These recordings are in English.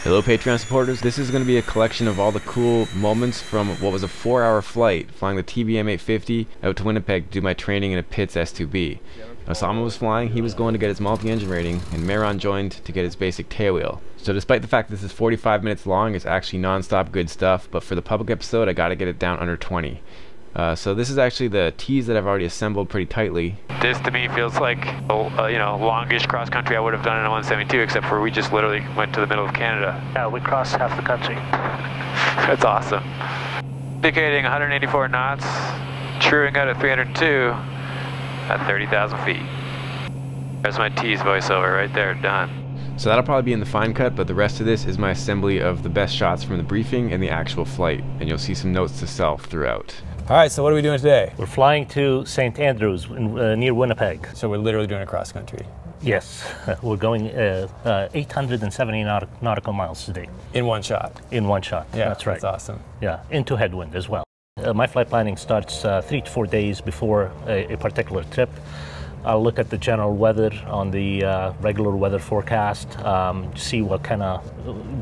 Hello Patreon supporters, this is going to be a collection of all the cool moments from what was a 4-hour flight flying the TBM850 out to Winnipeg to do my training in a Pitts S2B. Osama was flying, he was going to get his multi-engine rating, and Mehran joined to get his basic tailwheel. So despite the fact this is 45 minutes long, it's actually non-stop good stuff, but for the public episode I gotta get it down under 20. So this is actually the tees that I've already assembled pretty tightly. This to me feels like longish cross country I would have done in a 172, except for we just literally went to the middle of Canada. Yeah, we crossed half the country. That's awesome. Indicating 184 knots, truing out at 302 at 30,000 feet. There's my tees voiceover right there, done. So that'll probably be in the fine cut, but the rest of this is my assembly of the best shots from the briefing and the actual flight, and you'll see some notes to self throughout. All right, so what are we doing today? We're flying to St. Andrews near Winnipeg. So we're literally doing a cross country. Yes, we're going 870 nautical miles today. In one shot? In one shot, yeah, that's right. That's awesome. Yeah, into headwind as well. My flight planning starts 3 to 4 days before a particular trip. I'll look at the general weather on the regular weather forecast, see what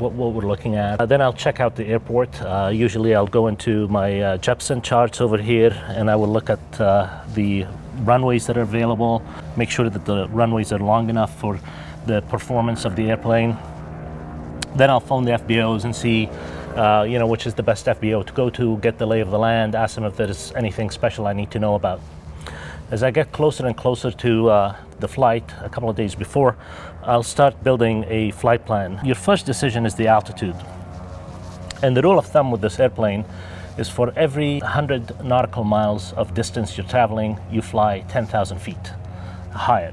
we're looking at. Then I'll check out the airport. Usually I'll go into my Jepson charts over here, and I will look at the runways that are available, make sure that the runways are long enough for the performance of the airplane. Then I'll phone the FBOs and see which is the best FBO to go to, get the lay of the land, ask them if there's anything special I need to know about. As I get closer and closer to the flight, a couple of days before, I'll start building a flight plan. Your first decision is the altitude. And the rule of thumb with this airplane is for every 100 nautical miles of distance you're traveling, you fly 10,000 feet higher.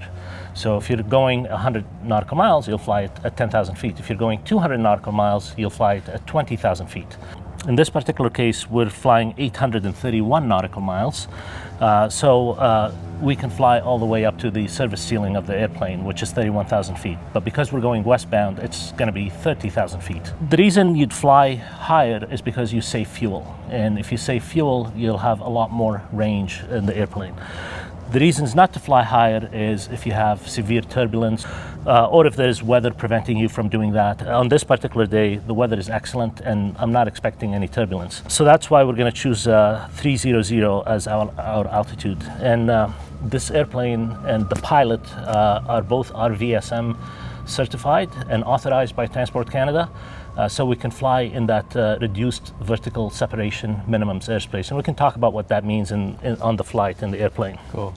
So if you're going 100 nautical miles, you'll fly it at 10,000 feet. If you're going 200 nautical miles, you'll fly it at 20,000 feet. In this particular case, we're flying 831 nautical miles, so we can fly all the way up to the service ceiling of the airplane, which is 31,000 feet. But because we're going westbound, it's going to be 30,000 feet. The reason you'd fly higher is because you save fuel. And if you save fuel, you'll have a lot more range in the airplane. The reasons not to fly higher is if you have severe turbulence or if there's weather preventing you from doing that. On this particular day, the weather is excellent and I'm not expecting any turbulence. So that's why we're going to choose 300 as our altitude. And this airplane and the pilot are both RVSM certified and authorized by Transport Canada. So we can fly in that reduced vertical separation minimums airspace. And we can talk about what that means on the flight in the airplane. Cool.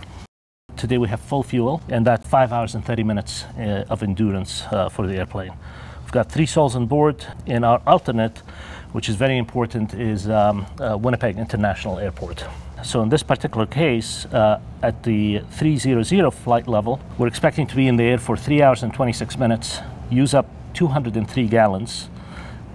Today we have full fuel and that 5 hours and 30 minutes of endurance for the airplane. We've got 3 sols on board, and our alternate, which is very important, is Winnipeg International Airport. So in this particular case, at the 300 flight level, we're expecting to be in the air for 3 hours and 26 minutes, use up 203 gallons,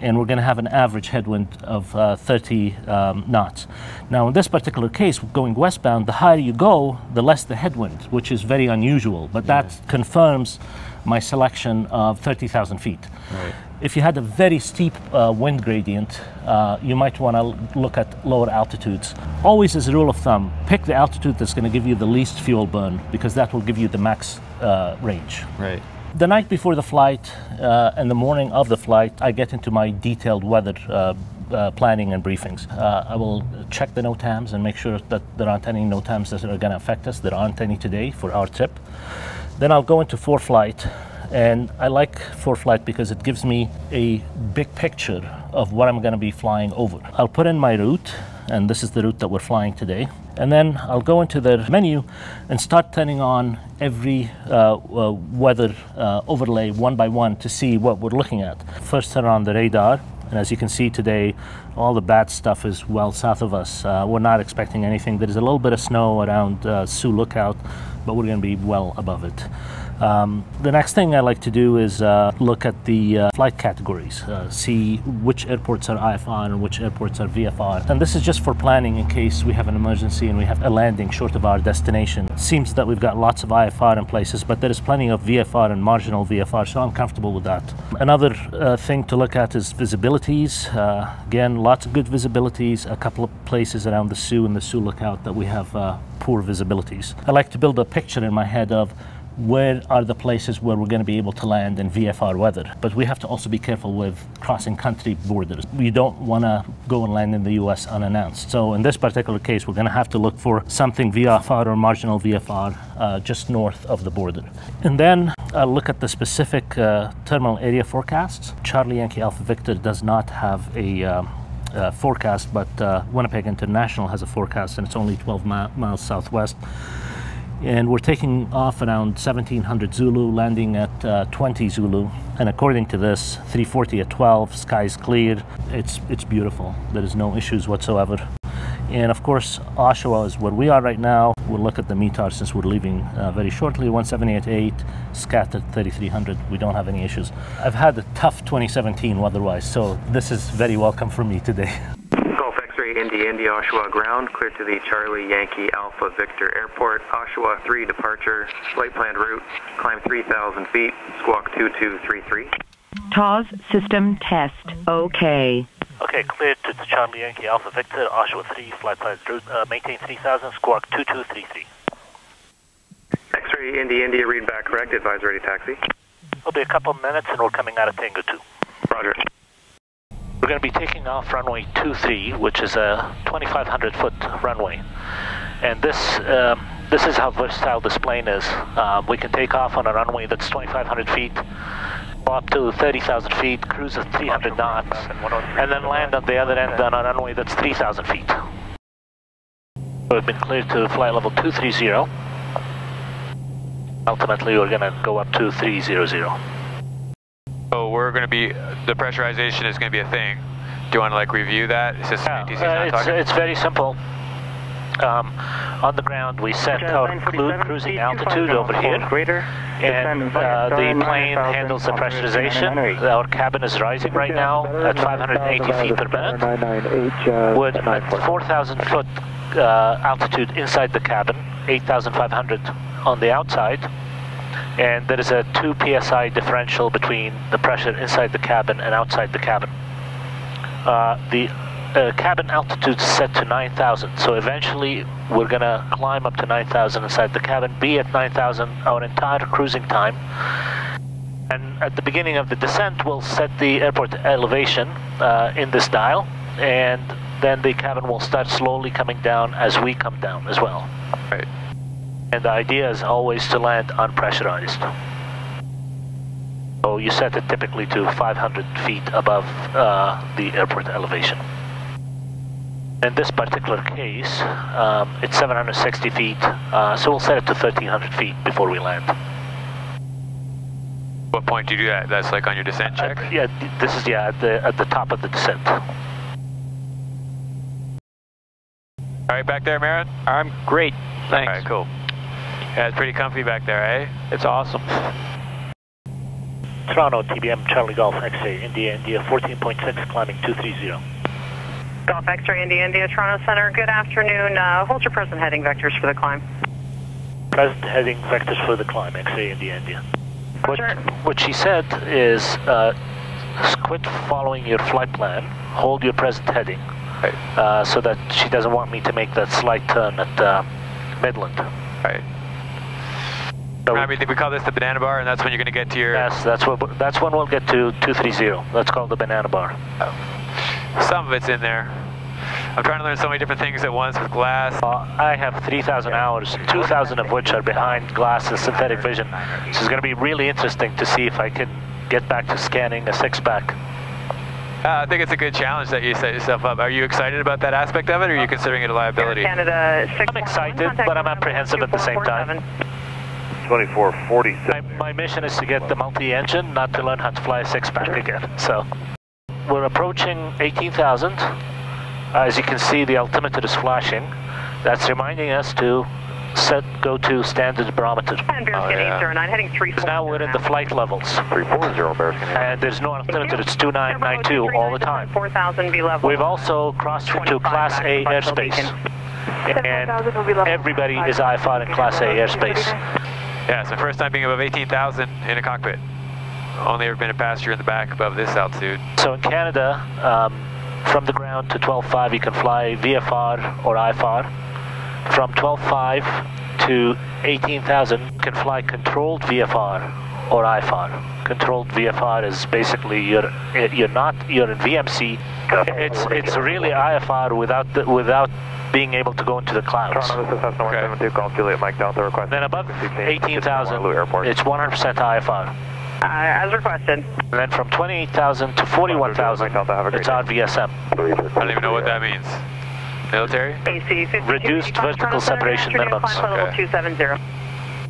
and we're going to have an average headwind of 30 knots. Now in this particular case, going westbound, the higher you go, the less the headwind, which is very unusual, but that confirms my selection of 30,000 feet. Right. If you had a very steep wind gradient, you might want to look at lower altitudes. Always as a rule of thumb, pick the altitude that's going to give you the least fuel burn, because that will give you the max range. Right. The night before the flight and the morning of the flight, I get into my detailed weather planning and briefings. I will check the NOTAMs and make sure that there aren't any NOTAMs that are going to affect us. There aren't any today for our trip. Then I'll go into ForeFlight, and I like ForeFlight because it gives me a big picture of what I'm going to be flying over. I'll put in my route, and this is the route that we're flying today. And then I'll go into the menu and start turning on every weather overlay one by one to see what we're looking at. First turn on the radar, and as you can see today, all the bad stuff is well south of us. We're not expecting anything. There's a little bit of snow around Sioux Lookout, but we're going to be well above it. The next thing I like to do is look at the flight categories, see which airports are IFR and which airports are VFR. And this is just for planning in case we have an emergency and we have a landing short of our destination. It seems that we've got lots of IFR in places, but there is plenty of VFR and marginal VFR, so I'm comfortable with that. Another thing to look at is visibilities. Again, lots of good visibilities, a couple of places around the Sioux and the Sioux Lookout that we have poor visibilities. I like to build a picture in my head of where are the places where we're going to be able to land in VFR weather. But we have to also be careful with crossing country borders. We don't want to go and land in the US unannounced. So in this particular case, we're going to have to look for something VFR or marginal VFR just north of the border. And then look at the specific terminal area forecasts. Charlie Yankee Alpha Victor does not have a forecast, but Winnipeg International has a forecast, and it's only 12 miles southwest. And we're taking off around 1700 Zulu, landing at 20 Zulu. And according to this, 340 at 12, sky's clear. It's beautiful. There is no issues whatsoever. And of course, Oshawa is where we are right now. We'll look at the METAR since we're leaving very shortly. 170 at 8, scattered 3300. We don't have any issues. I've had a tough 2017 weather-wise, so this is very welcome for me today. Indy, Oshawa ground, clear to the Charlie Yankee Alpha Victor Airport. Oshawa 3 departure, flight planned route, climb 3,000 feet, squawk 2233. TAWS system test, okay. Okay, cleared to the Charlie Yankee Alpha Victor, Oshawa 3, flight planned route, maintain 3,000, squawk 2233. X-ray India, read back correct, advise ready taxi. It'll be a couple minutes and we're coming out of Tango 2. Roger. We're going to be taking off runway 23, which is a 2,500 foot runway. And this is how versatile this plane is. We can take off on a runway that's 2,500 feet, go up to 30,000 feet, cruise at 300 knots, and then land on the other end on a runway that's 3,000 feet. We've been cleared to flight level 230. Ultimately, we're going to go up to 300. So we're going to be, the pressurization is going to be a thing. Do you want to like review that? Is this it's very simple. On the ground, we set our cruising altitude over here, and the plane handles the pressurization. Our cabin is rising right now at 580 feet per minute, with at 4,000 foot altitude inside the cabin, 8,500 on the outside. And there is a 2 psi differential between the pressure inside the cabin and outside the cabin. The cabin altitude is set to 9,000, so eventually we're going to climb up to 9,000 inside the cabin, be at 9,000 our entire cruising time. And at the beginning of the descent, we'll set the airport elevation in this dial, and then the cabin will start slowly coming down as we come down as well. Right. And the idea is always to land unpressurized. So you set it typically to 500 feet above the airport elevation. In this particular case, it's 760 feet, so we'll set it to 1,300 feet before we land. What point do you do that? That's like on your descent check? Yeah, this is at the top of the descent. All right, back there, Marin? I'm great, thanks. All right, cool. Yeah, it's pretty comfy back there, eh? It's awesome. Toronto, TBM, Charlie Golf, X-ray, India, 14.6, climbing 230. Golf X-ray, India, Toronto Center, good afternoon. Hold your present heading vectors for the climb. Present heading vectors for the climb, X-ray, India. Roger. What she said is, quit following your flight plan, hold your present heading, right. So that she doesn't want me to make that slight turn at Midland. Right. So I mean, we call this the banana bar, and that's when you're going to get to your... Yes, that's when we'll get to 230. That's called the banana bar. Oh. Some of it's in there. I'm trying to learn so many different things at once with glass. I have 3,000 hours, 2,000 of which are behind glass and synthetic vision. So it's going to be really interesting to see if I can get back to scanning a six-pack. I think it's a good challenge that you set yourself up. Are you excited about that aspect of it, or are you considering it a liability? Canada, I'm excited, but I'm apprehensive at the same time. 2447. My mission is to get the multi-engine, not to learn how to fly a six-pack again. So we're approaching 18,000. As you can see, the altimeter is flashing. That's reminding us to go to standard barometer. And Bearskin 809, heading 340. Now we're in the flight levels. 340, Bearskin. And there's no altimeter, it's 2992 all the time. 4,000 be level. We've also crossed into Class A airspace. And everybody is IFR in Class A airspace. Yeah, it's the first time being above 18,000 in a cockpit. Only ever been a passenger in the back above this altitude. So in Canada, from the ground to 12.5 you can fly VFR or IFR. From 12.5 to 18,000, you can fly controlled VFR or IFR. Controlled VFR is basically you're in VMC. It's really IFR without being able to go into the clouds. Then above 18,000, it's 100% IFR. As requested. And then from 28,000 to 41,000, it's RVSM. I don't even know what that means. Military? AC 52 Reduced vertical separation minimums. Level 270.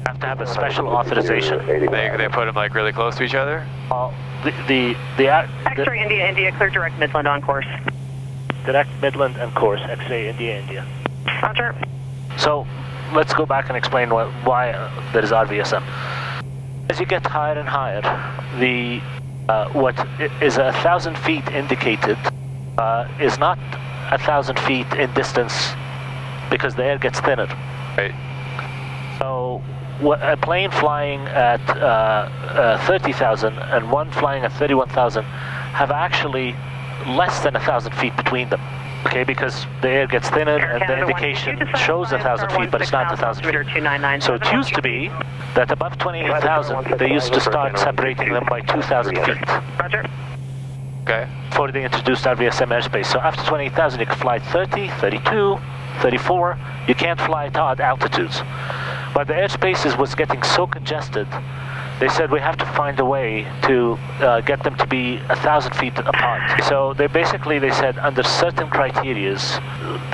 Have to have a special authorization. They put them like really close to each other? X-ray India, India, clear direct Midland on course. Direct Midland and course, X-ray India, India. Roger. So let's go back and explain why there is RVSM. As you get higher and higher, the what is 1,000 feet indicated is not 1,000 feet in distance because the air gets thinner. Right. So a plane flying at 30,000 and one flying at 31,000 have actually less than 1,000 feet between them. Okay, because the air gets thinner and the indication shows 1,000 feet, but it's not 1,000 feet. So it used to be that above 28,000, they used to start separating them by 2,000 feet. Roger. Okay. Before they introduced RVSM airspace. So after 28,000, you can fly 30, 32, 34. You can't fly at odd altitudes. But the airspace was getting so congested, they said we have to find a way to get them to be 1,000 feet apart. So they said under certain criterias,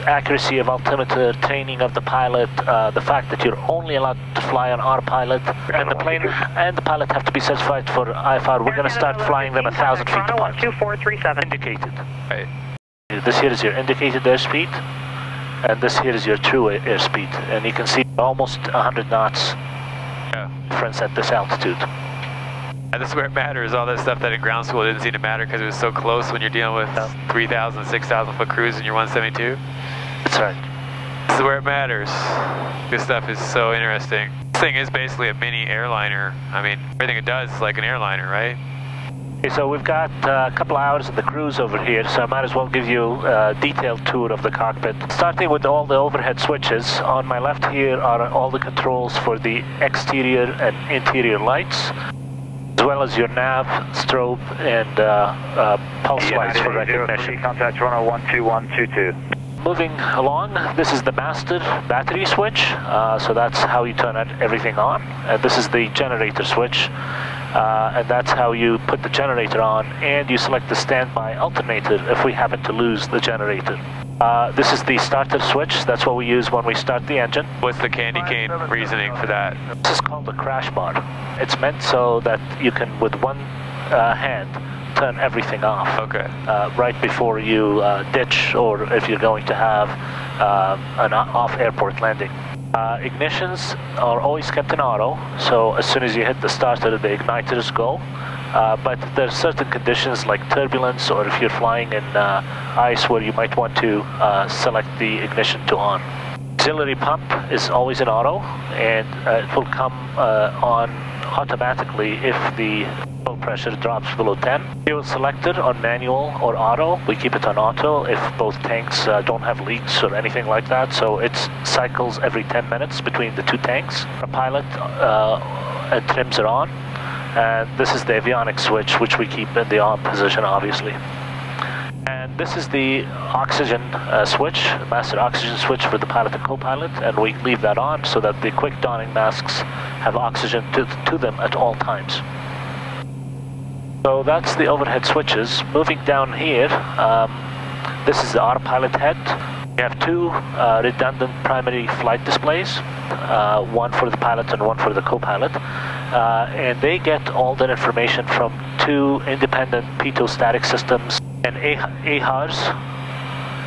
accuracy of altimeter, training of the pilot, the fact that you're only allowed to fly on autopilot, and the plane and the pilot have to be certified for IFR, we're going to start flying them 1,000 feet apart. 12437. Indicated. Right. This here is your indicated airspeed, and this here is your true airspeed, and you can see almost 100 knots. Difference at this altitude. And this is where it matters, all that stuff that in ground school didn't seem to matter because it was so close when you're dealing with 3,000, 6,000 foot cruise and you're 172. That's right. This is where it matters. This stuff is so interesting. This thing is basically a mini airliner. I mean, everything it does is like an airliner, right? Okay, so we've got a couple of hours of the cruise over here, so I might as well give you a detailed tour of the cockpit. Starting with all the overhead switches, on my left here are all the controls for the exterior and interior lights, as well as your nav, strobe, and pulse lights for recognition. Contact Toronto 12122. Moving along, this is the master battery switch, so that's how you turn everything on. And this is the generator switch. And that's how you put the generator on, and you select the standby alternator if we happen to lose the generator. This is the starter switch. That's what we use when we start the engine. What's the candy cane reasoning for that? This is called a crash bar. It's meant so that you can, with one hand, turn everything off. Okay. Right before you ditch, or if you're going to have an off-airport landing. Ignitions are always kept in auto, so as soon as you hit the starter, the igniters go. But there are certain conditions like turbulence, or if you're flying in ice where you might want to select the ignition to on. Auxiliary pump is always in auto, and it will come on automatically if the fuel pressure drops below 10. Fuel selector on manual or auto. We keep it on auto if both tanks don't have leaks or anything like that, so it cycles every 10 minutes between the two tanks. The pilot and trims are on, and this is the avionics switch, which we keep in the on position, obviously. And this is the oxygen switch, master oxygen switch for the pilot and co-pilot, and we leave that on so that the quick donning masks have oxygen to them at all times. So that's the overhead switches. Moving down here, this is the autopilot head. We have two redundant primary flight displays, one for the pilot and one for the co-pilot, and they get all that information from two independent pitot-static systems and AHARS,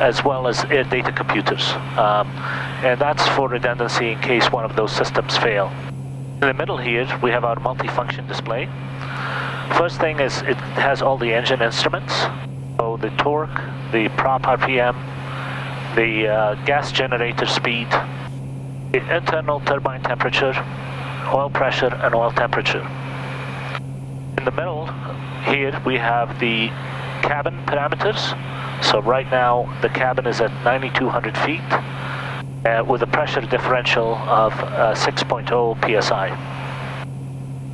as well as air data computers. And that's for redundancy in case one of those systems fail. In the middle here, we have our multifunction display. First thing is it has all the engine instruments, so the torque, the prop RPM, the gas generator speed, the internal turbine temperature, oil pressure, and oil temperature. In the middle here we have the cabin parameters. So right now the cabin is at 9,200 feet. with a pressure differential of 6.0 psi.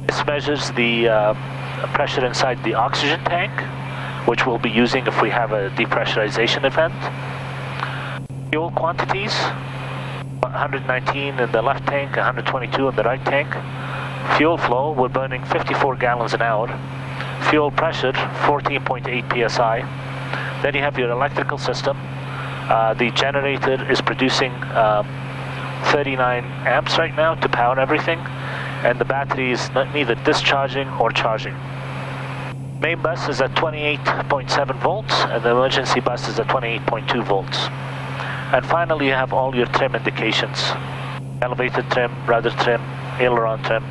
This measures the pressure inside the oxygen tank, which we'll be using if we have a depressurization event. Fuel quantities, 119 in the left tank, 122 in the right tank. Fuel flow, we're burning 54 gallons an hour. Fuel pressure, 14.8 psi. Then you have your electrical system. The generator is producing 39 amps right now to power everything, and the battery is neither discharging or charging. Main bus is at 28.7 volts, and the emergency bus is at 28.2 volts. And finally, you have all your trim indications: elevator trim, rudder trim, aileron trim,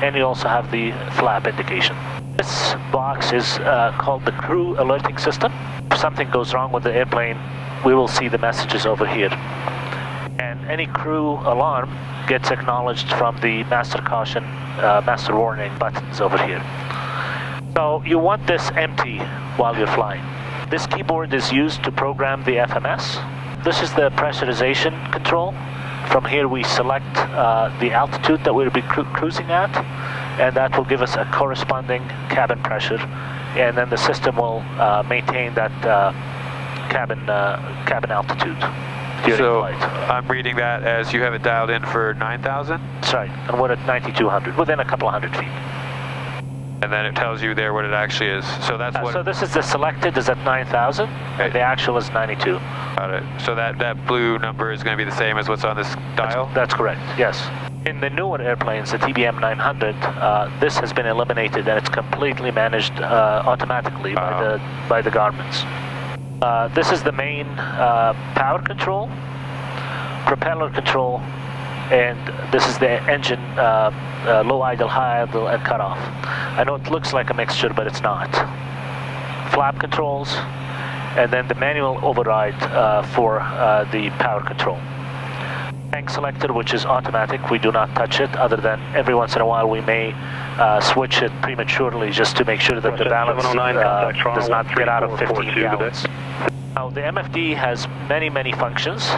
and you also have the flap indication. This box is called the crew alerting system. If something goes wrong with the airplane, we will see the messages over here. And any crew alarm gets acknowledged from the master caution, master warning buttons over here. So you want this empty while you're flying. This keyboard is used to program the FMS. This is the pressurization control. From here we select the altitude that we'll be cruising at, and that will give us a corresponding cabin pressure, and then the system will maintain that cabin altitude during flight. I'm reading that as you have it dialed in for 9,000? That's right, and we're at 9,200, within a couple of hundred feet. And then it tells you there what it actually is. So that's what. So this is the selected is at 9,000, and the actual is 92. Got it. So that blue number is going to be the same as what's on this dial? That's correct, yes. In the newer airplanes, the TBM850, this has been eliminated, and it's completely managed automatically by the Garmins. This is the main power control, propeller control, and this is the engine low idle, high idle, and cutoff. I know it looks like a mixture, but it's not. Flap controls, and then the manual override for the power control. Tank selector, which is automatic, we do not touch it, other than every once in a while we may switch it prematurely just to make sure that the balance does not get out of 15 gallons. Now the MFD has many functions,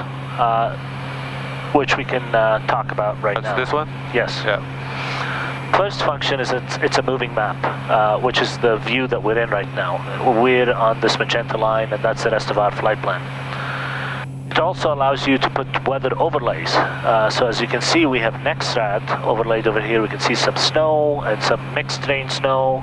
which we can talk about right now. That's this one? Yes. Yeah. First function is it's a moving map, which is the view that we're in right now. We're on this magenta line, and that's the rest of our flight plan. It also allows you to put weather overlays. So as you can see, we have NextRad overlaid over here. We can see some snow and some mixed rain snow,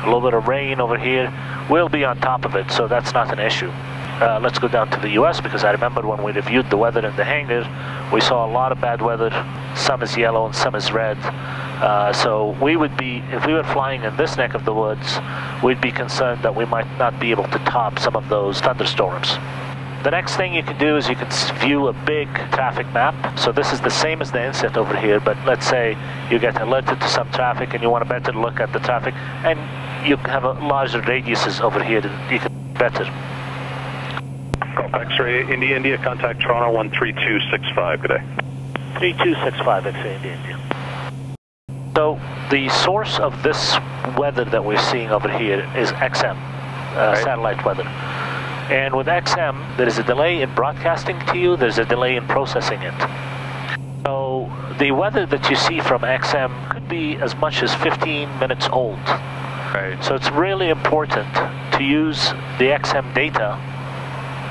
a little bit of rain over here. We'll be on top of it, so that's not an issue. Let's go down to the US, because I remember when we reviewed the weather in the hangar, we saw a lot of bad weather. Some is yellow and some is red. So we would be, if we were flying in this neck of the woods, we'd be concerned that we might not be able to top some of those thunderstorms. The next thing you can do is you can view a big traffic map. So this is the same as the inset over here, but let's say you get alerted to some traffic and you want a better look at the traffic, and you have a larger radiuses over here that you can better. Golf X-ray, India, contact Toronto 13265, good day. 3265 X-ray, India. So the source of this weather that we're seeing over here is XM, satellite weather. And with XM, there is a delay in broadcasting to you, there's a delay in processing it. So the weather that you see from XM could be as much as 15 minutes old. Right. So it's really important to use the XM data,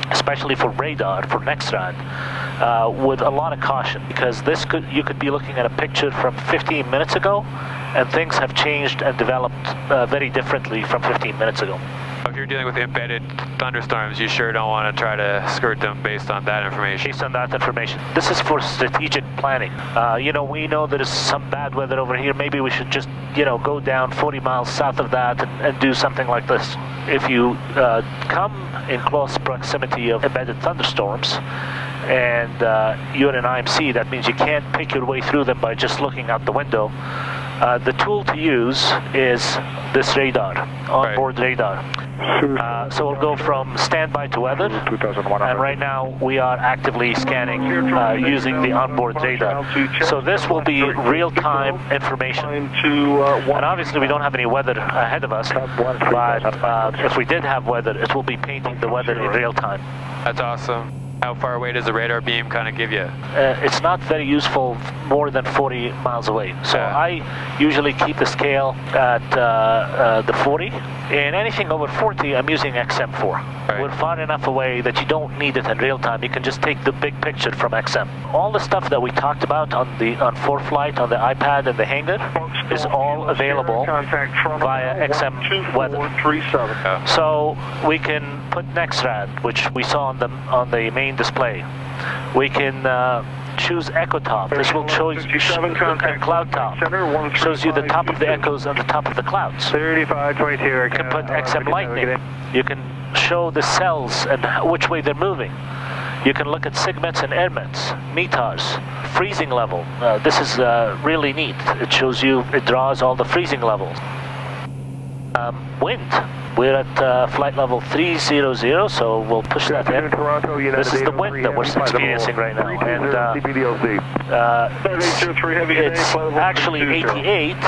especially for radar, for NextRad, with a lot of caution, because you could be looking at a picture from 15 minutes ago, and things have changed and developed very differently from 15 minutes ago. If you're dealing with embedded thunderstorms, you sure don't want to try to skirt them based on that information. Based on that information. This is for strategic planning. You know, we know there is some bad weather over here. Maybe we should just, you know, go down 40 miles south of that and do something like this. If you come in close proximity of embedded thunderstorms, and you're in IMC, that means you can't pick your way through them by just looking out the window. The tool to use is this radar, onboard radar. So we'll go from standby to weather, and right now we are actively scanning using the onboard radar. So this will be real-time information. And obviously we don't have any weather ahead of us, but if we did have weather, it will be painting the weather in real time. That's awesome. How far away does the radar beam kind of give you? It's not very useful more than 40 miles away. So I usually keep the scale at the 40, and anything over 40 I'm using XM for. Right. We're far enough away that you don't need it in real time. You can just take the big picture from XM. All the stuff that we talked about on ForeFlight, on the iPad and the hangar is all available via XM weather. So we can put NextRad, which we saw on the main display. We can choose Echo Top. This will show you Cloud Top. Shows you the top of the echoes and the top of the clouds. 3522. You can put XM Lightning. You can show the cells and which way they're moving. You can look at segments and airments, METARs, freezing level. This is really neat. It shows you, it draws all the freezing levels. Wind. We're at flight level 300, so we'll push that in. This is the wind that we're experiencing right now. And it's actually 88,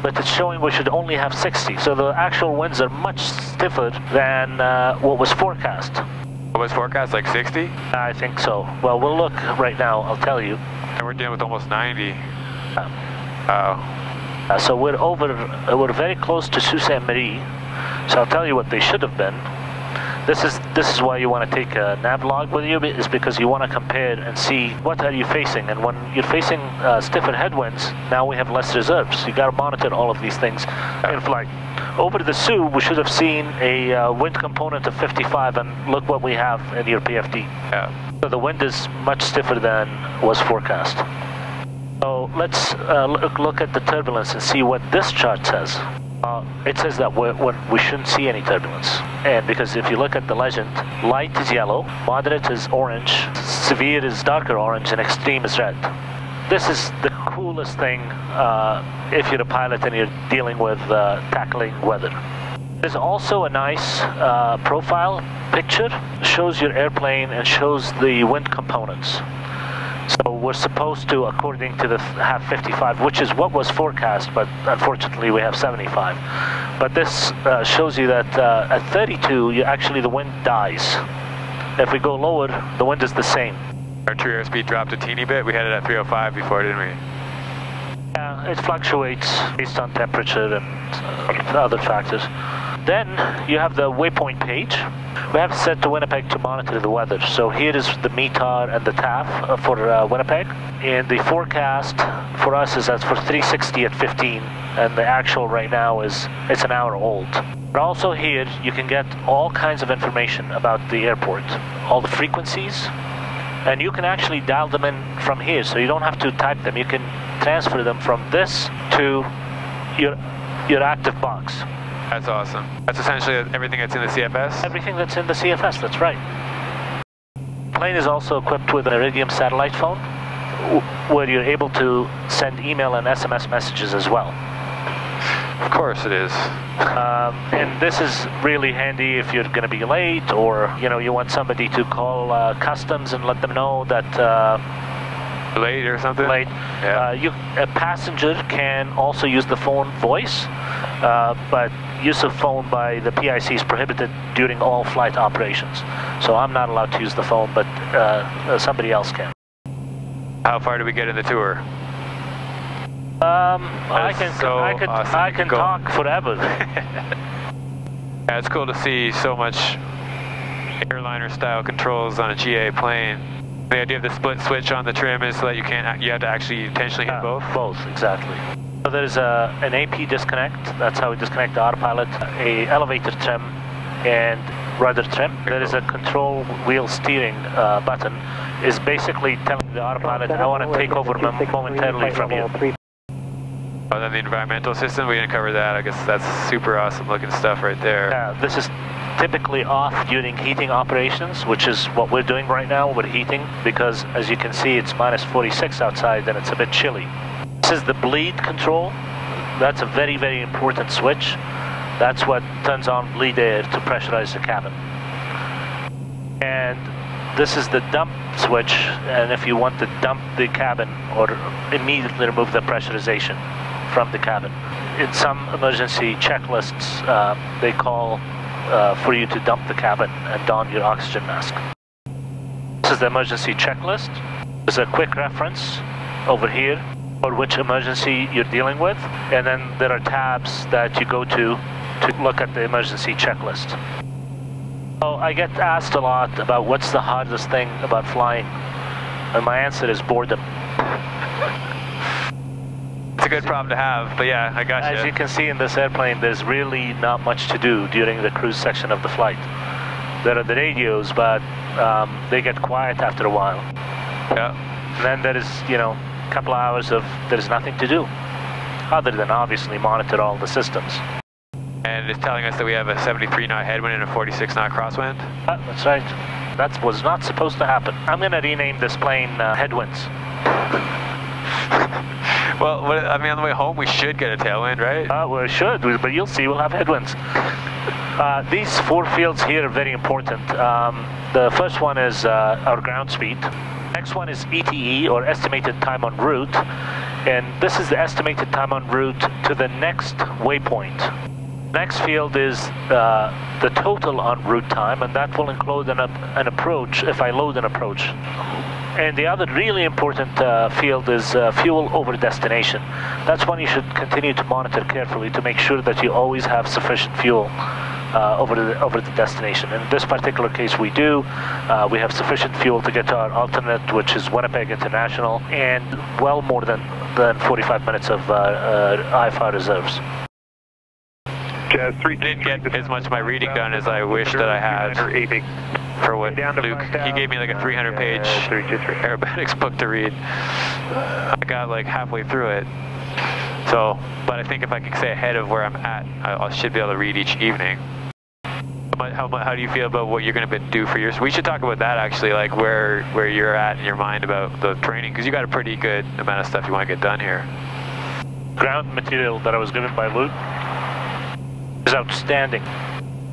but it's showing we should only have 60. So the actual winds are much stiffer than what was forecast. What was forecast, like 60? I think so. Well, we'll look right now, I'll tell you. And we're dealing with almost 90. So we're very close to Sault Ste. Marie. So I'll tell you what they should have been. This is why you want to take a nav log with you, is because you want to compare and see what are you facing. And when you're facing stiffer headwinds, now we have less reserves. You got to monitor all of these things in flight. Over the Sioux, we should have seen a wind component of 55, and look what we have in your PFD. So the wind is much stiffer than was forecast. So let's look at the turbulence and see what this chart says. It says that we shouldn't see any turbulence. And because if you look at the legend, light is yellow, moderate is orange, severe is darker orange, and extreme is red. This is the coolest thing if you're a pilot and you're dealing with tackling weather. There's also a nice profile picture. It shows your airplane and shows the wind components. So we're supposed to, according to have 55, which is what was forecast, but unfortunately we have 75. But this shows you that at 32, actually the wind dies. If we go lower, the wind is the same. Our true airspeed dropped a teeny bit. We had it at 305 before, didn't we? Yeah, it fluctuates based on temperature and other factors. Then you have the waypoint page. We have set to Winnipeg to monitor the weather. So here is the METAR and the TAF for Winnipeg. And the forecast for us is for 360 at 15. And the actual right now it's an hour old. But also here you can get all kinds of information about the airport. All the frequencies. And you can actually dial them in from here. So you don't have to type them. You can transfer them from this to your active box. That's awesome. That's essentially everything that's in the CFS? Everything that's in the CFS, that's right. Plane is also equipped with an Iridium satellite phone, where you're able to send email and SMS messages as well. Of course it is. And this is really handy if you're going to be late, or you want somebody to call customs and let them know that late or something? Late. Yeah. A passenger can also use the phone voice, but use of phone by the PIC is prohibited during all flight operations. So I'm not allowed to use the phone, but somebody else can. How far do we get in the tour? I can talk forever. Yeah, it's cool to see so much airliner style controls on a GA plane. The idea of the split switch on the trim is so that you have to actually intentionally hit both? Both, exactly. So there's an AP disconnect. That's how we disconnect the autopilot, a elevator trim, and rudder trim. There is a control wheel steering button. Is basically telling the autopilot, I want to take over momentarily from you. Oh, then the environmental system, we didn't cover that. I guess that's super awesome looking stuff right there. Yeah, this is typically off during heating operations, which is what we're doing right now. We're heating because, as you can see, it's minus 46 outside and it's a bit chilly. This is the bleed control. That's a very, very important switch. That's what turns on bleed air to pressurize the cabin. And this is the dump switch, and if you want to dump the cabin or immediately remove the pressurization from the cabin. In some emergency checklists, they call for you to dump the cabin and don your oxygen mask. This is the emergency checklist. There's a quick reference over here for which emergency you're dealing with, and then there are tabs that you go to look at the emergency checklist. So I get asked a lot about what's the hardest thing about flying, and my answer is boredom. It's a good problem to have, but yeah, I got you. As you can see in this airplane, there's really not much to do during the cruise section of the flight. There are the radios, but they get quiet after a while. Yeah. And then there is, you know, a couple of hours of there's nothing to do, other than obviously monitor all the systems. And it's telling us that we have a 73 knot headwind and a 46 knot crosswind? That's right. That was not supposed to happen. I'm going to rename this plane Headwinds. Well, I mean, on the way home, we should get a tailwind, right? We should, but you'll see, we'll have headwinds. These 4 fields here are very important. The first one is our ground speed. Next one is ETE, or estimated time en route. And this is the estimated time en route to the next waypoint. Next field is the total en route time, and that will include an approach if I load an approach. And the other really important field is fuel over destination. That's one you should continue to monitor carefully to make sure that you always have sufficient fuel over the destination. In this particular case, we do. We have sufficient fuel to get to our alternate, which is Winnipeg International, and well more than 45 minutes of IFR reserves. Jazz 3 didn't get as much of my reading done as I wish that I had for what Luke, he gave me like a 300-page aerobatics book to read. I got like halfway through it. So, but I think if I can stay ahead of where I'm at, I should be able to read each evening. How do you feel about what you're going to do for yours? We should talk about that actually, like where you're at in your mind about the training, because you got a pretty good amount of stuff you want to get done here. Ground material that I was given by Luke is outstanding.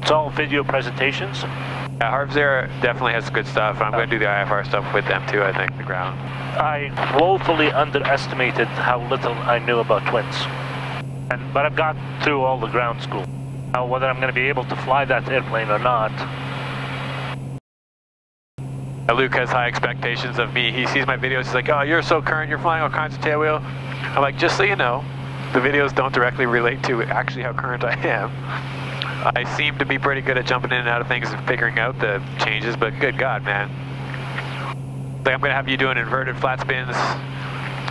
It's all video presentations. Yeah, Harv's Air definitely has good stuff. I'm going to do the IFR stuff with them too, I think, the ground. I woefully underestimated how little I knew about twins. But I've got through all the ground school. Now, whether I'm going to be able to fly that airplane or not. Luke has high expectations of me. He sees my videos, he's like, oh, you're so current, you're flying all kinds of tailwheel. I'm like, just so you know, the videos don't directly relate to actually how current I am. I seem to be pretty good at jumping in and out of things and figuring out the changes, but good God, man. Like, I'm gonna have you doing inverted flat spins,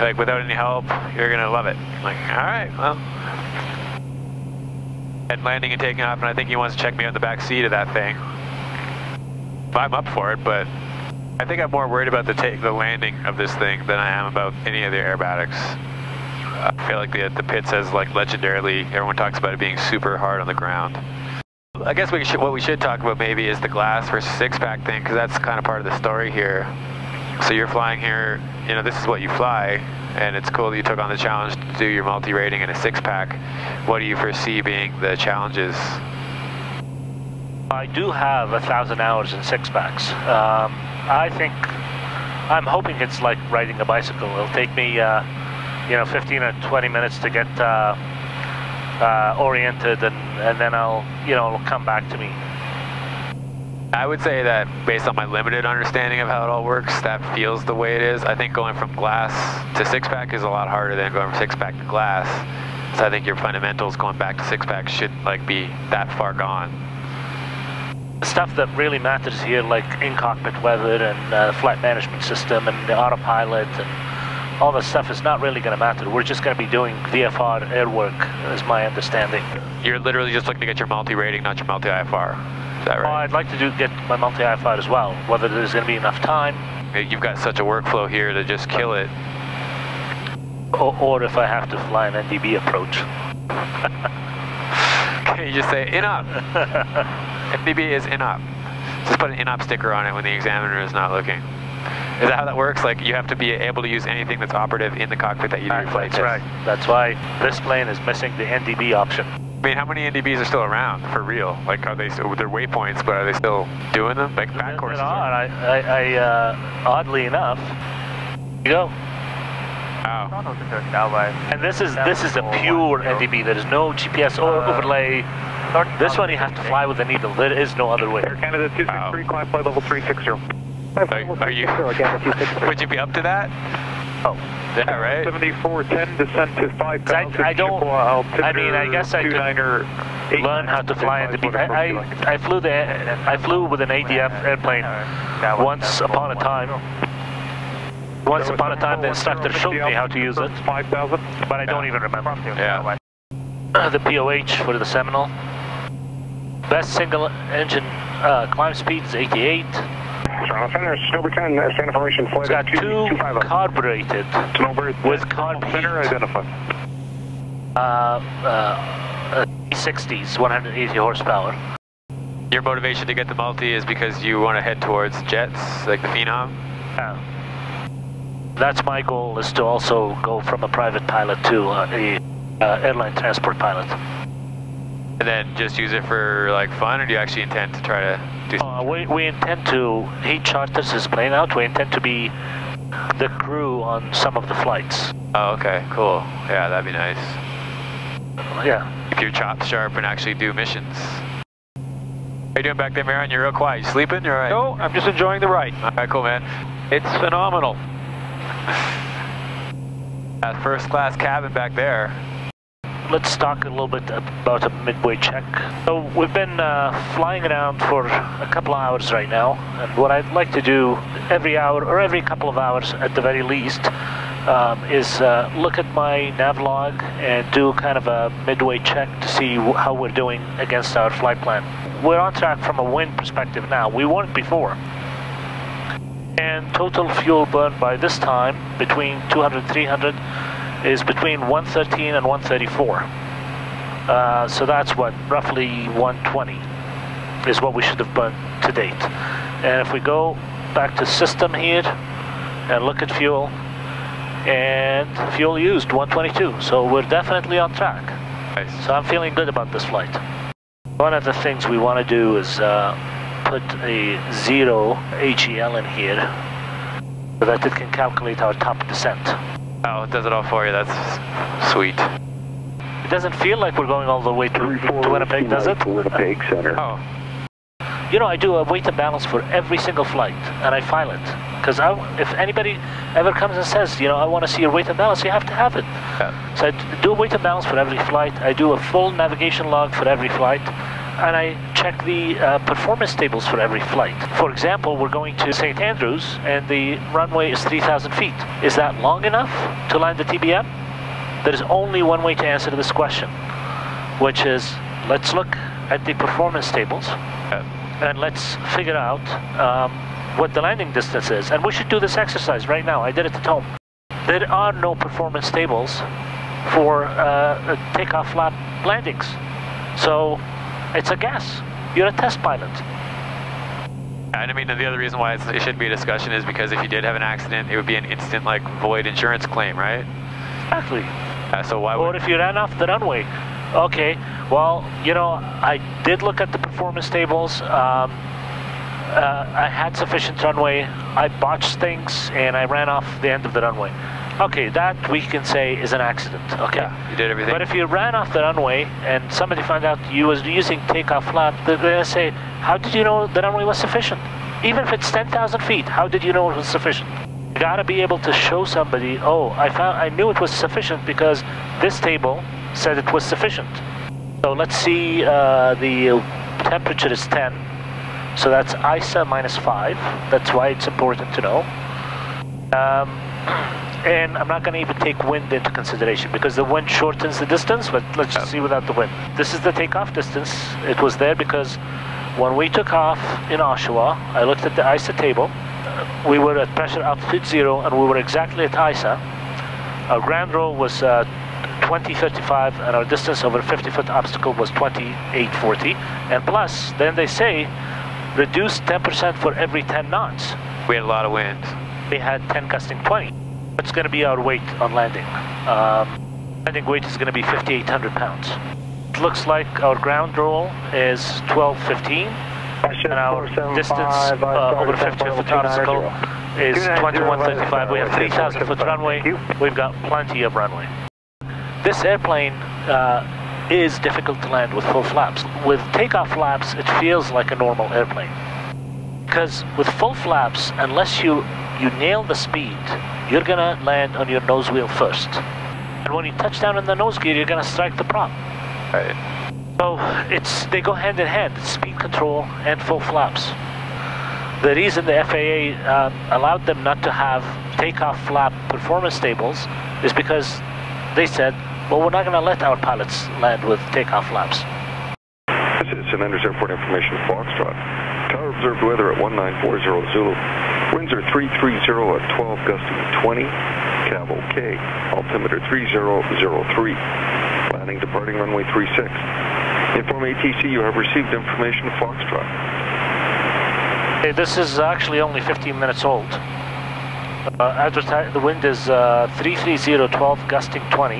like without any help. You're gonna love it. I'm like, all right, well. And landing and taking off, and I think he wants to check me out in the back seat of that thing. I'm up for it, but I think I'm more worried about the landing of this thing than I am about any of the aerobatics. I feel like the pit says, like, legendarily, everyone talks about it being super hard on the ground. I guess what we should talk about maybe is the glass versus six-pack thing, because that's kind of part of the story here. So you're flying here, you know, this is what you fly, and it's cool that you took on the challenge to do your multi-rating in a six-pack. What do you foresee being the challenges? I do have 1,000 hours in six-packs. I'm hoping it's like riding a bicycle. It'll take me, you know, 15 or 20 minutes to get oriented, and then it'll come back to me. I would say that based on my limited understanding of how it all works, that feels the way it is. I think going from glass to six-pack is a lot harder than going from six-pack to glass. So I think your fundamentals going back to six-pack shouldn't like be that far gone. The stuff that really matters here, like in-cockpit weather and flight management system and the autopilot and all this stuff, is not really going to matter. We're just going to be doing VFR air work, is my understanding. You're literally just looking to get your multi-rating, not your multi-IFR. Is that right? Well, I'd like to get my multi-IFR as well, whether there's going to be enough time. You've got such a workflow here to just kill it. Or if I have to fly an NDB approach. Can you just say in-op? FDB is in-op. Just put an in-op sticker on it when the examiner is not looking. Is that how that works? Like, you have to be able to use anything that's operative in the cockpit that you do your flight test? That's right. That's why this plane is missing the NDB option. I mean, how many NDBs are still around, for real? Like, are they still, they're waypoints, but are they still doing them? Like, back courses? Oddly enough, you go. Oh. And this is a pure NDB. There is no GPS overlay. This one you have to fly with a needle. There is no other way. Air Canada 263, climb flight level 360. Are you? Would you be up to that? Oh. Yeah, right? 7410, descent to 5,000. I don't, I mean, I guess I could learn how to fly in the beat. I flew with an ADF airplane once upon a time. Once upon a time, the instructor showed me how to use it, 5,000, but I don't even remember. Yeah. The POH for the Seminole. Best single engine climb speed is 88. Toronto Center, Snowbird 10, stand formation, flight It's got two carbureted with carb Center, heat. identify. 60s, 180 horsepower. Your motivation to get the multi is because you want to head towards jets, like the Phenom? Yeah. That's my goal, is to also go from a private pilot to a airline transport pilot. And then just use it for like fun, or do you actually intend to try to do something? We intend to, he charters his plane out, we intend to be the crew on some of the flights. Oh, okay, cool. Yeah, that'd be nice. Yeah. Keep your chops sharp and actually do missions. How you doing back there, Marion? You're real quiet. You sleeping? You're all right? No, I'm just enjoying the ride. All right, cool, man. It's phenomenal. That first class cabin back there. Let's talk a little bit about a midway check. So we've been flying around for a couple of hours right now, and what I'd like to do every hour, or every couple of hours at the very least, is look at my nav log and do kind of a midway check to see how we're doing against our flight plan. We're on track from a wind perspective now. We weren't before. And total fuel burn by this time, between 200 and 300, is between 113 and 134. So that's what, roughly 120 is what we should have burned to date. And if we go back to system here and look at fuel, and fuel used 122, so we're definitely on track. Nice. So I'm feeling good about this flight. One of the things we want to do is put a 0 HEL in here so that it can calculate our top descent. Oh, it does it all for you. That's sweet. It doesn't feel like we're going all the way to Winnipeg, does it? Winnipeg Center. Oh. You know, I do a weight and balance for every single flight, and I file it. Because if anybody ever comes and says, you know, I want to see your weight and balance, you have to have it. Yeah. So I do a weight and balance for every flight. I do a full navigation log for every flight. And I check the performance tables for every flight. For example, we're going to St. Andrews, and the runway is 3,000 feet. Is that long enough to land the TBM? There is only one way to answer this question, which is, let's look at the performance tables, and let's figure out what the landing distance is. And we should do this exercise right now. I did it at home. There are no performance tables for takeoff flap landings. So it's a guess. You're a test pilot. And I mean, the other reason why it shouldn't be a discussion is because if you did have an accident, it would be an instant, like, void insurance claim, right? Exactly. So why would... Or if you ran off the runway. Okay, well, you know, I did look at the performance tables. I had sufficient runway. I botched things, and I ran off the end of the runway. Okay, that we can say is an accident, okay? Yeah, you did everything. But if you ran off the runway and somebody found out you was using takeoff flap, they're going to say, how did you know the runway was sufficient? Even if it's 10,000 feet, how did you know it was sufficient? You got to be able to show somebody, oh, I knew it was sufficient because this table said it was sufficient. So let's see, the temperature is 10. So that's ISA -5. That's why it's important to know. And I'm not going to even take wind into consideration because the wind shortens the distance, but let's just see without the wind. This is the takeoff distance. It was there because when we took off in Oshawa, I looked at the ISA table. We were at pressure altitude 0 and we were exactly at ISA. Our ground roll was 2035 and our distance over a 50-foot obstacle was 2840. And plus, then they say, reduce 10% for every 10 knots. We had a lot of wind. They had 10 gusting 20. What's going to be our weight on landing? Landing weight is going to be 5,800 pounds. It looks like our ground roll is 1215, and our distance over 50-foot obstacle is 2135. We have 3,000-foot runway. We've got plenty of runway. This airplane is difficult to land with full flaps. With takeoff flaps, it feels like a normal airplane. Because with full flaps, unless you nail the speed, you're gonna land on your nose wheel first. And when you touch down in the nose gear, you're gonna strike the prop. Right. So they go hand in hand, speed control and full flaps. The reason the FAA allowed them not to have takeoff flap performance tables is because they said, well, we're not gonna let our pilots land with takeoff flaps. This is Sanders Airport Information Foxtrot. Tower observed weather at 1940 Zulu. Winds are 330 at 12, gusting 20. Cav OK. Altimeter 3003. Landing departing runway 36. Inform ATC you have received information Foxtrot. Okay, this is actually only 15 minutes old. The wind is 330 12, gusting 20.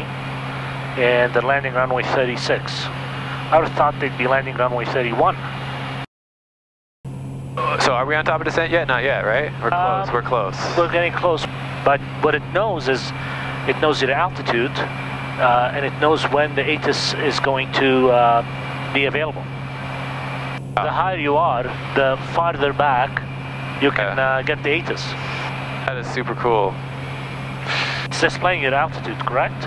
And they're landing runway 36. I would have thought they'd be landing runway 31. So are we on top of descent yet? Not yet, right? We're close. We're close. We're getting close, but what it knows is it knows your altitude, and it knows when the ATIS is going to be available. The higher you are, the farther back you can get the ATIS. That is super cool. It's displaying your altitude, correct?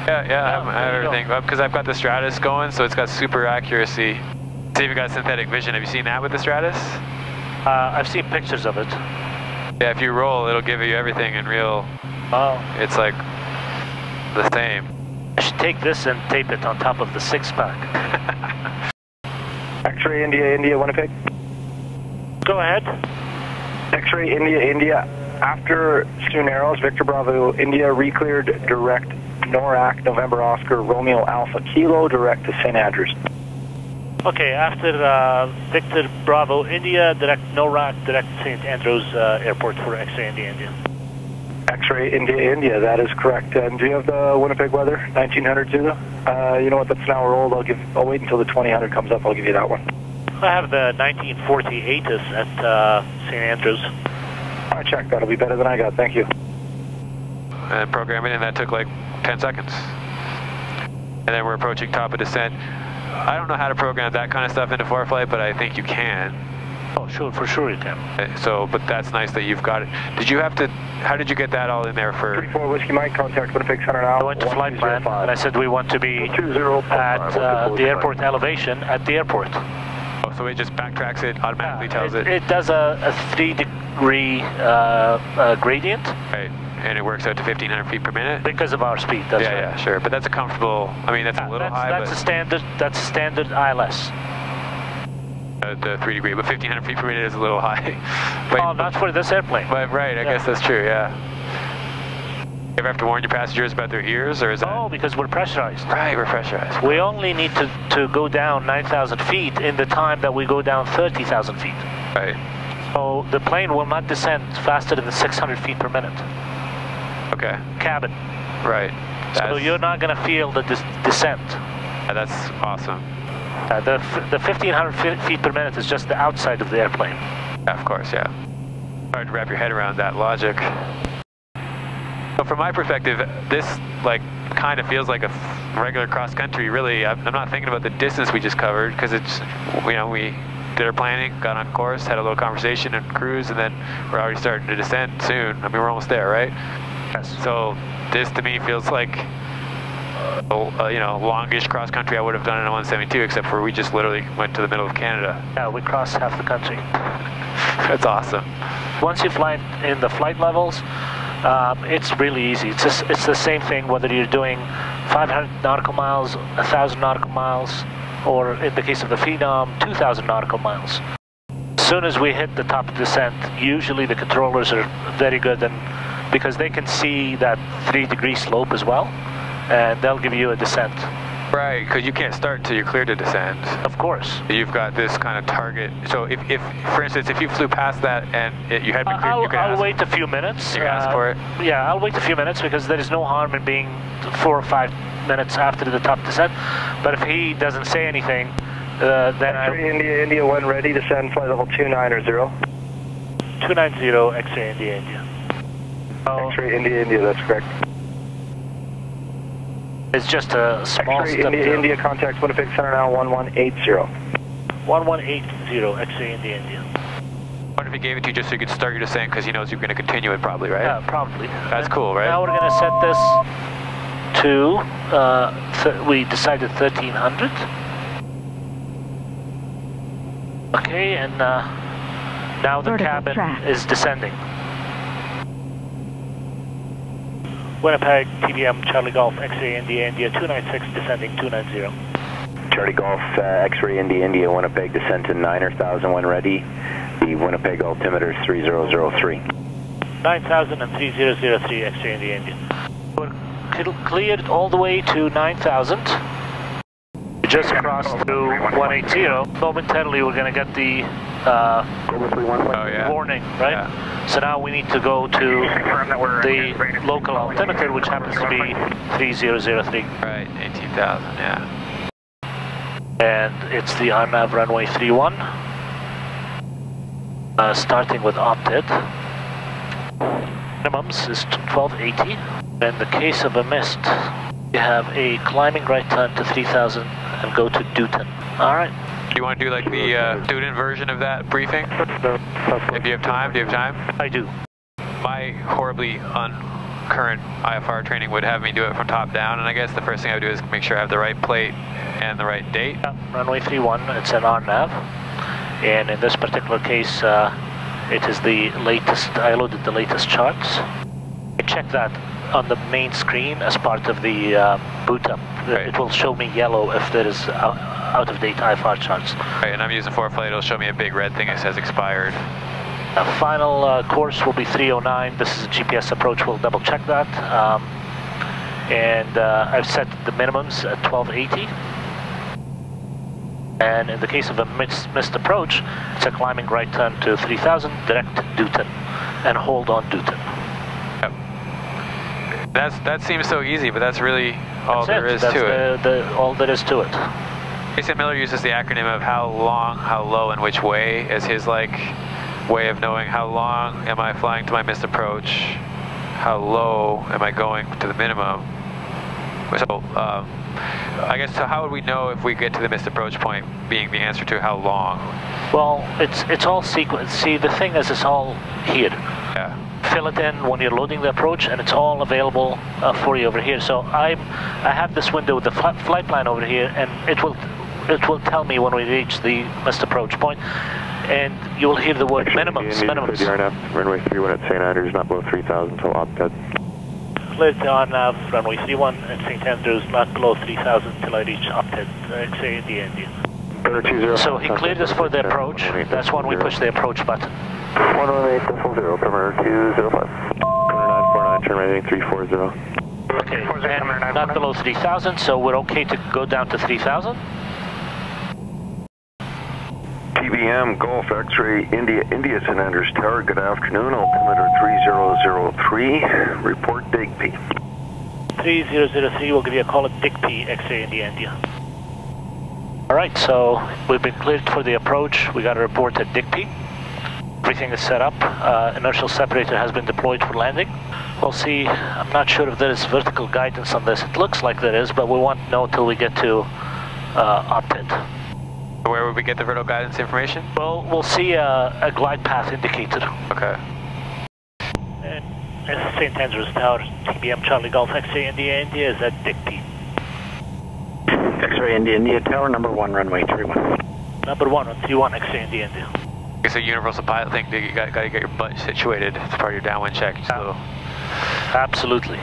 Yeah, I have everything. Because I've got the Stratus going, so it's got super accuracy. See if you got synthetic vision. Have you seen that with the Stratus? I've seen pictures of it. Yeah, if you roll, it'll give you everything in real. Oh. It's like the same. I should take this and tape it on top of the 6-pack. X-ray India, Winnipeg. Go ahead. X-ray India. After Sioux Narrows, Victor Bravo India recleared direct NORAC November Oscar Romeo Alpha Kilo direct to St. Andrews. Okay, after Victor Bravo India, direct NORAC, direct St. Andrews Airport for X-ray India. X-ray India, that is correct. And do you have the Winnipeg weather, 1900 Zulu? You know what, that's an hour old. I'll wait until the 2000 comes up, I'll give you that one. I have the 1940 ATIS at St. Andrews. All right, check, that'll be better than I got, thank you. And programming, and that took like 10 seconds. And then we're approaching top of descent. I don't know how to program that kind of stuff into ForeFlight, but I think you can. Oh, sure, for sure you can. So, but that's nice that you've got it. Did you have to, how did you get that all in there for? 34 Whiskey Mike, contact Winnipeg Center now. I went to flight plan, and I said we want to be at the airport elevation at the airport. Oh, so it just backtracks it, automatically tells it? It does a 3-degree gradient. Right. And it works out to 1,500 feet per minute? Because of our speed, that's right. Yeah, sure. But that's a comfortable, I mean, that's a little high, that's a standard ILS. The 3-degree, but 1,500 feet per minute is a little high. Oh, not for this airplane. But, right, I guess that's true, yeah. You ever have to warn your passengers about their ears, or is that? Oh, because we're pressurized. Right, we're pressurized. We only need to go down 9,000 feet in the time that we go down 30,000 feet. Right. So the plane will not descend faster than 600 feet per minute. Okay. Cabin. Right. So you're not going to feel the descent. That's awesome. The 1,500 feet per minute is just the outside of the airplane. Yeah, of course, yeah. Hard to wrap your head around that logic. So from my perspective, this like kind of feels like a regular cross country. Really, I'm not thinking about the distance we just covered because it's, you know, we did our planning, got on course, had a little conversation and cruise, and then we're already starting to descend soon. I mean, we're almost there, right? Yes. So this to me feels like, you know, longish cross country I would have done in a 172, except for we just literally went to the middle of Canada. Yeah, we crossed half the country. That's awesome. Once you fly in the flight levels, it's really easy. It's the same thing whether you're doing 500 nautical miles, 1,000 nautical miles, or in the case of the Phenom, 2,000 nautical miles. As soon as we hit the top of descent, usually the controllers are very good, and because they can see that 3-degree slope as well, and they'll give you a descent. Right, because you can't start until you're clear to descend. Of course. You've got this kind of target. So if for instance, if you flew past that and you had been clear, you could I'll wait a few minutes. You can ask for it? Yeah, I'll wait a few minutes because there is no harm in being 4 or 5 minutes after the top descent. But if he doesn't say anything, then X-ray India 1 ready, descend flight level 290. 290, X-ray India. X-ray India, that's correct. It's just a small step. India, contact Winnipeg Center now, 1180. 1180, X-ray India. wonder if he gave it to you just so you could start your descent because he knows you're going to continue it probably, right? Yeah, probably. That's cool, right? Now we're going to set this to, we decided 1300. Okay, and now the cabin is descending. Winnipeg, TBM, Charlie Golf, X-ray India, India, 296, descending 290. Charlie Golf, X-ray India, India, Winnipeg, descent to 9,000 when ready. The Winnipeg altimeter is 3003. 9,000 and 3003, X-ray India, India. We're cleared all the way to 9,000. We just crossed through 180. Momentarily we're going to get the warning, right? Yeah. So now we need to go to the local altimeter, which happens to be 3003. Right, 18,000, yeah. And it's the RNAV runway 31. Starting with opted. Minimums is 1280. In the case of a mist, you have a climbing right turn to 3000 and go to Dutton. Alright. Do you want to do like the student version of that briefing? If you have time, do you have time? I do. My horribly uncurrent IFR training would have me do it from top down, and I guess the first thing I would do is make sure I have the right plate and the right date. Yeah, runway 31, it's an RNAV, and in this particular case, it is the latest, I loaded the latest charts. I checked that on the main screen as part of the boot up. Right. It will show me yellow if there is out-of-date IFR charts. Right, and I'm using ForeFlight, it'll show me a big red thing that says expired. The final course will be 309. This is a GPS approach, we'll double check that. And I've set the minimums at 1280. And in the case of a missed approach, it's a climbing right turn to 3000, direct Dutton, and hold on Dutton. Yep. That seems so easy, but that's really all there is to it. All there is to it. Jason Miller uses the acronym of how long, how low, and which way as his way of knowing how long am I flying to my missed approach, how low am I going to the minimum. So I guess, so how would we know if we get to the missed approach point being the answer to how long? Well, it's all sequence. See, the thing is, it's all here. Yeah. Fill it in when you're loading the approach, and it's all available for you over here. So I have this window with the flight plan over here, and it will tell me when we reach the missed approach point, and you will hear the word minimums. Minimums. The RNAV, runway 31 at St. Andrews, not below 3000 until opted. Cleared the RNAV, runway 31 at St. Andrews, not below 3000 till I reach opted. X-ray India, India. So he cleared us for the approach. That's when we push the approach button. 118.0, Premier 205. 949, turn rating 340. Okay, and not below 3000, so we're okay to go down to 3000. TBM Golf X-ray India, India St. Andrews Tower, good afternoon, altimeter 3003, report Digby. 3003, we'll give you a call at Digby, X-ray India, India. Alright, so we've been cleared for the approach, we got a report at Digby. Everything is set up, inertial separator has been deployed for landing. We'll see, I'm not sure if there is vertical guidance on this, it looks like there is, but we won't know till we get to opted. Where would we get the vertical guidance information? Well, we'll see a glide path indicator. Okay. And St. Andrews Tower, TBM Charlie Golf, X-ray India, India is at Digby. X-ray India, India Tower, number 1, runway 31. Number 1 on 31, X-ray India, India. It's a universal pilot thing, you got to get your butt situated as part of your downwind check. So. Absolutely.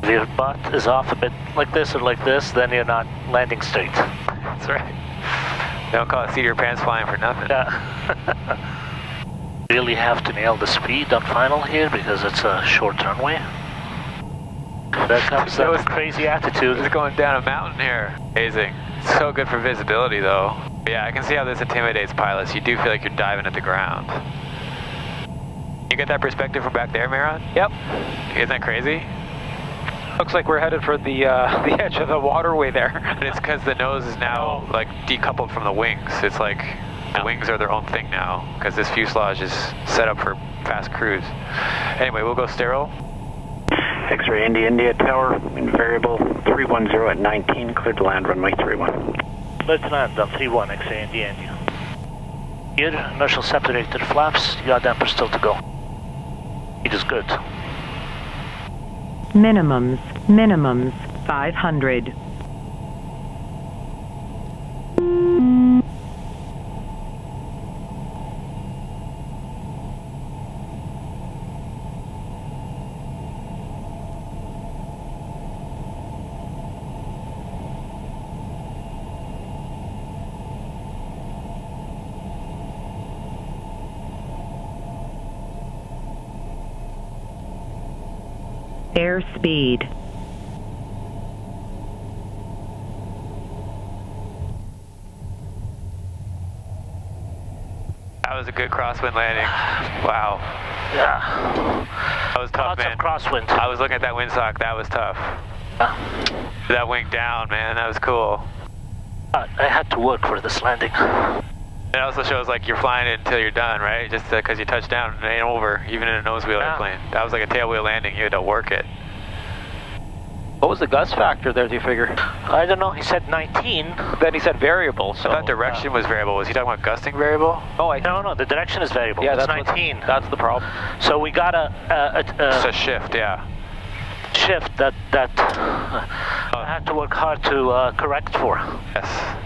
If your butt is off a bit like this or like this, then you're not landing straight. That's right. Don't call it seat of your pants flying for nothing. Yeah. Really have to nail the speed on final here because it's a short runway. There comes that crazy attitude. It's going down a mountain here. Amazing. It's so good for visibility though. But yeah, I can see how this intimidates pilots. You do feel like you're diving at the ground. You get that perspective from back there, Maron? Yep. Isn't that crazy? Looks like we're headed for the edge of the waterway there. And it's because the nose is now decoupled from the wings. It's like the wings are their own thing now because this fuselage is set up for fast cruise. Anyway, we'll go sterile. X-ray India, India Tower, in variable 310 at 19, cleared to land runway 31. Cleared to land on 31, X-ray India, India. Here, inertial separator flaps, yaw damper still to go. It is good. Minimums, 500. Airspeed. That was a good crosswind landing. Wow. Yeah. That was tough, Lots man. of crosswind. I was looking at that windsock. That was tough. That wing down, man. That was cool. I had to work for this landing. It also shows like you're flying it until you're done, right? Just because you touch down, it ain't over, even in a nose wheel airplane. That was like a tailwheel landing. You had to work it. What was the gust factor there, do you figure? I don't know, he said 19. Then he said variable, so... I thought direction was variable. Was he talking about gusting variable? Oh, No, the direction is variable. Yeah, it's that's 19. That's the problem. So we got It's a shift, yeah. shift that I had to work hard to correct for. Yes.